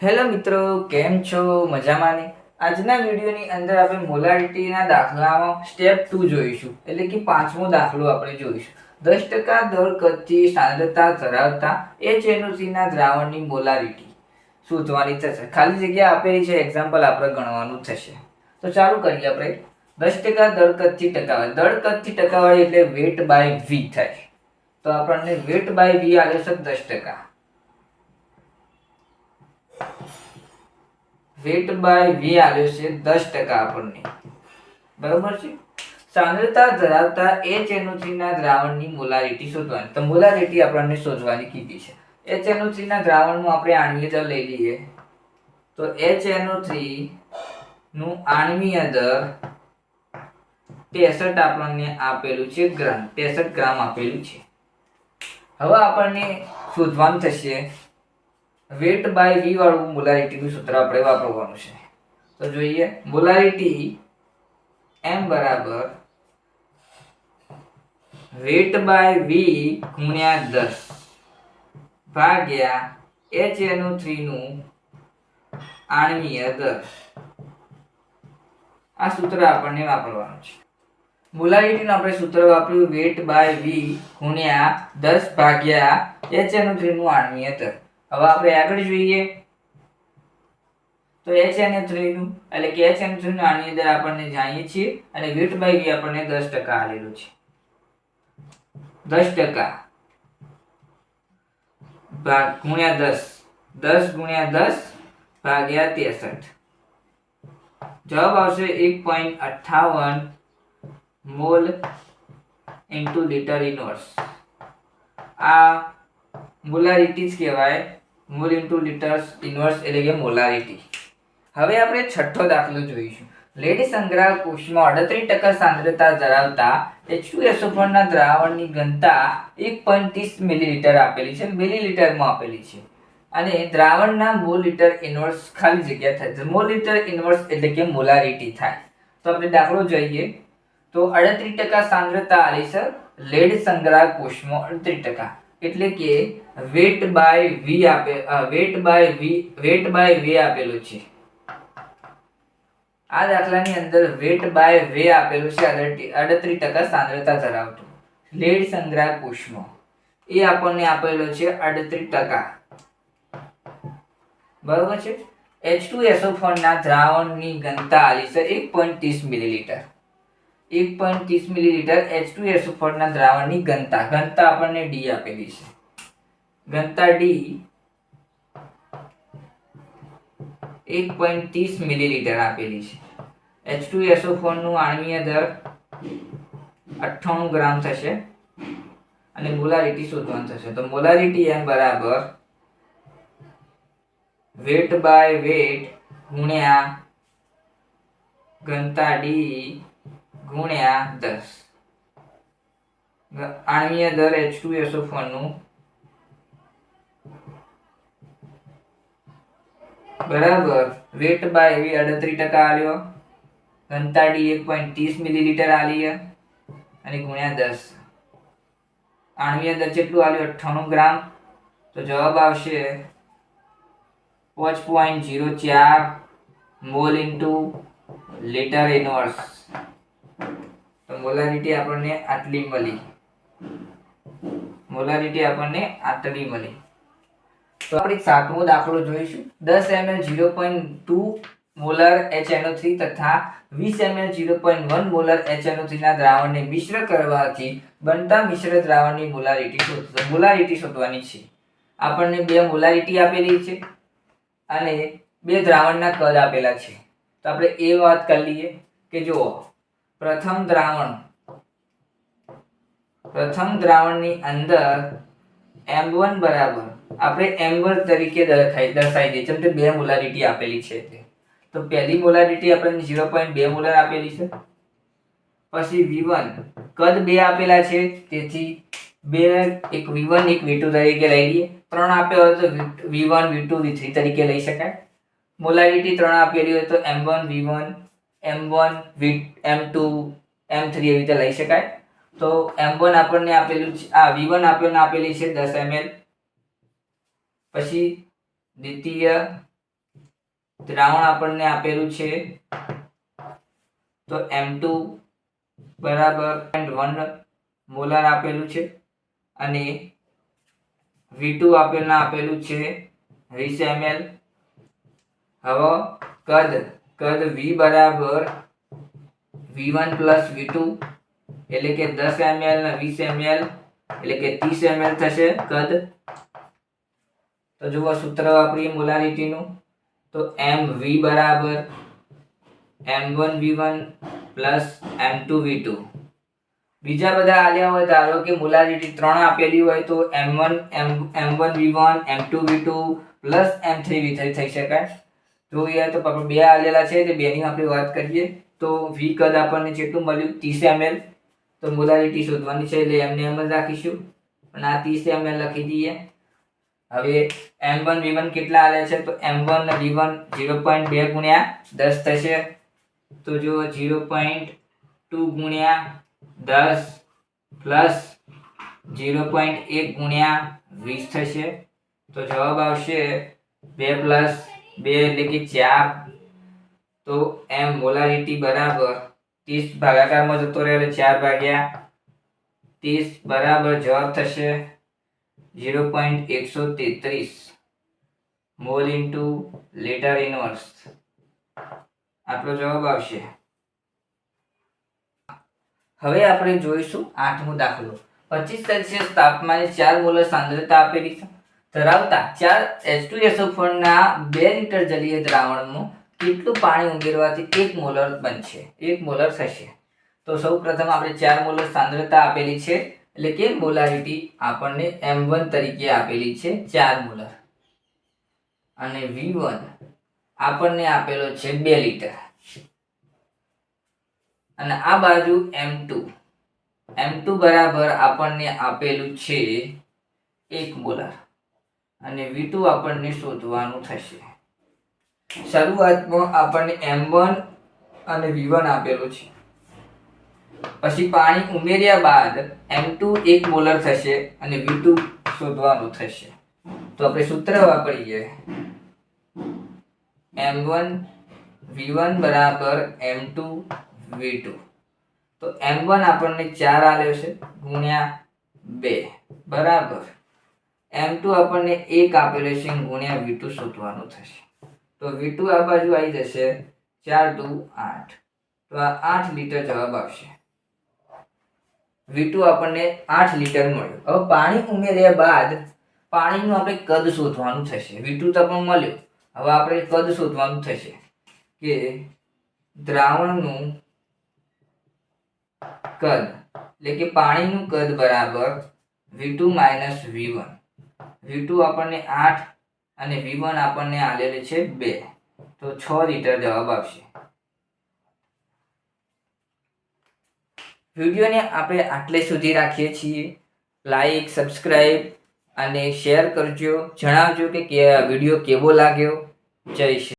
Hello મિત્રો, કેમ છો? મજામાં ને? આજના વિડીયોની અંદર આપણે મોલારિટીના દાખલામાં સ્ટેપ 2 જોઈશું, એટલે કે પાંચમો દાખલો આપણે જોઈશું. 10% દળ કદથી સાંદ્રતા ધરાવતા HNO3ના દ્રાવણની મોલારિટી શોધવાની થશે. ખાલી જગ્યા આપેલી છે, એક્ઝામ્પલ આપણે ગણવાનું થશે. તો ચાલુ કરીએ આપણે. 10% દળ કદથી ટકાવારી. દળ કદથી ટકાવારી એટલે વેટ બાય વી થાય. તો આપણને વેટ બાય વી આવે છે 10%. વેટ બાય વી આવ્યો છે 10% આપણને, બરોબર છે. સાંદ્રતા ધરાવતા HNO3 ના દ્રાવણની મોલારિટી શોધવાની. તો મોલારિટી આપણને શોધવાની કીધી છે. HNO3 ના દ્રાવણનું આપણે આણ્વીય દળ લઈ લઈએ. તો HNO3 નું આણ્વીય દળ 63 આપણને આપેલું છે ગ્રામ, 63 ગ્રામ આપેલું છે. હવે આપણને શોધવાનું થશે વેટ બાય વી વાળું મોલારિટીનું સૂત્ર આપણે વાપરવાનું છે. તો જોઈએ, મોલારિટી m બરાબર વેટ બાય વી ગુણ્યા 10 ભાગ્યા HNO3 નું આણ્વીય દળ. આ સૂત્ર આપણને વાપરવાનું છે. મોલારિટીનું આપણે સૂત્ર વાપર્યું વેટ બાય વી ગુણ્યા 10 ભાગ્યા HNO3 નું આણ્વીય દળ. હવે આપણે આગળ જોઈએ તો HNO3 નું એટલે કે HNO3 નું આણ્વીય દળ આપણને જાણીએ છીએ અને વેટ બાય વી આપણને 10% આલેલું છે. 10% ગુણ્યા 10, 10 ગુણ્યા 10 ભાગ્યા 63. જવાબ આવશે 1.58 મોલ ઇન્ટુ લિટર ઇનવર્સ. આ મોલારિટી જ કહેવાય, મોલ ઇન્ટુ લિટર્સ ઇનવર્સ એટલે કે મોલારિટી. હવે આપણે છઠ્ઠો દાખલો જોઈશું. લેડ સંગ્રહ કોષમાં 38% સાંદ્રતા ધરાવતા H2SO4 ના દ્રાવણની ઘનતા 1.30 મિલીલીટર આપેલી છે, મિલીલીટરમાં આપેલી છે. અને દ્રાવણના મોલ લિટર ઇનવર્સ ખાલી જગ્યા થાય. મોલ લિટર ઇનવર્સ એટલે કે મોલારિટી થાય. તો આપણે દાખલો જોઈએ તો 38% સાંદ્રતા આલી છે લેડ સંગ્રહ કોષમાં 38%, એટલે કે વેટ બાય વી આપેલું છે. આ દાખલાની અંદર વેટ બાય વે આપેલું છે 38% સાંદ્રતા ધરાવતું લેડ સંગ્રહ કોષમાં. એ આપણને આપેલો છે 38%, બરોબર છે. H2SO4 ના દ્રાવણની ઘનતા આલી છે 1.30 મિલીલીટર. 1.30 મિલીલીટર H2SO4 ના દ્રાવણની ઘનતા આપણને D આપેલી છે. ઘનતા D 1.30 મિલીલીટર આપેલી છે. H2SO4 નું આણ્વીય દળ 98 ગ્રામ થશે અને મોલારિટી શોધવાનું થશે. તો મોલારિટી m બરાબર વેટ બાય વેટ ગુણ્યા ઘનતા D ગુણ્યા 10. આણ્વીય દળ H2SO4 નું બરાબર વેટ બાય વી 38% આલ્યો, ઘનતા D 1.30 મિલીલીટર આલી અને ગુણ્યા 10. આણ્વીય દળ કેટલું આલ્યું? 98 ગ્રામ. તો જવાબ આવશે 5.04 મોલ ઇન્ટુ લિટર ઇનવર્સ. તો મોલારિટી આપણને આટલી મળી. તો આપણે સાતમો દાખલો જોઈશું. 10 ml 0.2 મોલર HNO3 તથા 20 ml 0.1 મોલર HNO3 ના દ્રાવણને મિશ્ર કરવાથી બનતા મિશ્ર દ્રાવણની મોલારિટી શોધવાની છે. આપણને બે મોલારિટી આપેલી છે અને બે દ્રાવણના કદ આપેલા છે. તો આપણે એ વાત કરી લઈએ કે જો પ્રથમ દ્રાવણની અંદર M1 બરાબર આપણે M1 તરીકે દર્શાવી દઈએ, જેમ કે બે મોલારિટી આપેલી છે. તો પહેલી મોલારિટી આપણને 0.2 મોલર આપેલી છે. પછી V1 કદ બે આપેલા છે, તેથી બે એક V1 એક V2 તરીકે લઈ લઈએ. ત્રણ આપ્યા હોય તો V1 V2 V3 તરીકે લઈ શકાય. મોલારિટી ત્રણ આપેલી હોય તો M1 V1 M1 M2 M3 એવી રીતે લઈ શકાય. તો M1 આપણને આપેલું છે, V1 આપણને આપેલી છે 10 ml. પછી દ્વિતીય દ્રાવણ આપણને આપેલું છે તો M2 બરાબર 1 મોલાર આપેલું છે અને V2 આપેલું છે 20 ml. હવે કદ V બરાબર V1 પ્લસ V2 એટલે કે 10 ml ને 20 ml એટલે કે 30 ml થશે કદ. તો જુઓ સૂત્ર વાપરીએ મોલારિટીનું તો MV બરાબર M1V1 પ્લસ M2V2. બીજા બધા આલ્યા હોય, ધારો કે મોલારિટી 3 આપેલી હોય તો M1V1 M2V2 પ્લસ M3V3 થઈ શકાય. જો યાર તો બે આલેલા છે તે બેની આપણે વાત કરીએ તો V કદ આપણને કેટલું મળ્યું 30 ml. તો મોલારિટી શોધવાની છે એટલે એમને એમ જ રાખીશું અને આ 30 ml લખી દઈએ. હવે M1 V1 કેટલા આલે છે તો M1 ને V1 0.2 ગુણ્યા 10 થશે. તો જો 0.2 ગુણ્યા 10 પ્લસ 0.1 ગુણ્યા 20 થશે. તો જવાબ આવશે 2 પ્લસ 2 એટલે કે 4. તો M મોલારિટી બરાબર 30 ભાગાકારમાં જતો રહે એટલે 4 ભાગ્યા 30 બરાબર જવાબ થશે 0.133 મોલ ઇન્ટુ લીટર ઇનવર્સ. આટલો જવાબ આવશે. હવે આપણે જોઈશું 8મો દાખલો. 25 સેલ્સિયસ તાપમાને 4 મોલર સાંદ્રતા આપેલી છે ધરાવતા 4 H2SO4 ના 2 લીટર જલીય દ્રાવણમાં કેટલું પાણી ઉમેરવાથી 1 મોલર બનશે, 1 મોલર થશે. તો સૌપ્રથમ આપણે 4 મોલર સાંદ્રતા આપેલી છે એટલે કે મોલારિટી આપણને M1 તરીકે આપેલી છે 4 મોલર અને V1 આપણને આપેલો છે 2 લીટર અને આ બાજુ M2 બરાબર આપણને આપેલું છે 1 મોલર અને V2 આપણને શોધવાનું થશે. શરૂઆતમાં આપણને M1 અને V1 આપેલું છે, પછી પાણી ઉમેર્યા બાદ M2 1 મોલર થશે અને V2 શોધવાનું થશે. તો આપણે સૂત્ર વાપરીએ M1 V1 બરાબર M2 V2. તો M1 આપણને 4 આલ્યો છે ગુણ્યા 2 બરાબર M2 આપણને 1 આપેલો છે ગુણ્યા V2 શોધવાનું થશે. તો V2 આ બાજુ આવી જશે 4 દુ 8. તો આ 8 લીટર જવાબ આવશે. V2 આપણને 8 લીટર મળ્યું. હવે પાણી ઉમેર્યા બાદ પાણીનું આપણે કદ શોધવાનું થશે. V2 તો આપણને મળ્યું, હવે આપણે કદ શોધવાનું થશે કે દ્રાવણનું કદ એટલે કે પાણીનું કદ બરાબર V2 માઇનસ V1. V2 આપણને 8 અને V1 આપણને આલેલી છે 2. તો 6 લીટર જવાબ આવશે. વિડીયોને આપણે આટલે સુધી રાખીએ છીએ. લાઈક, સબસ્ક્રાઈબ અને શેર કરજો. જણાવજો કે વિડીયો કેવો લાગ્યો. જય શ્રી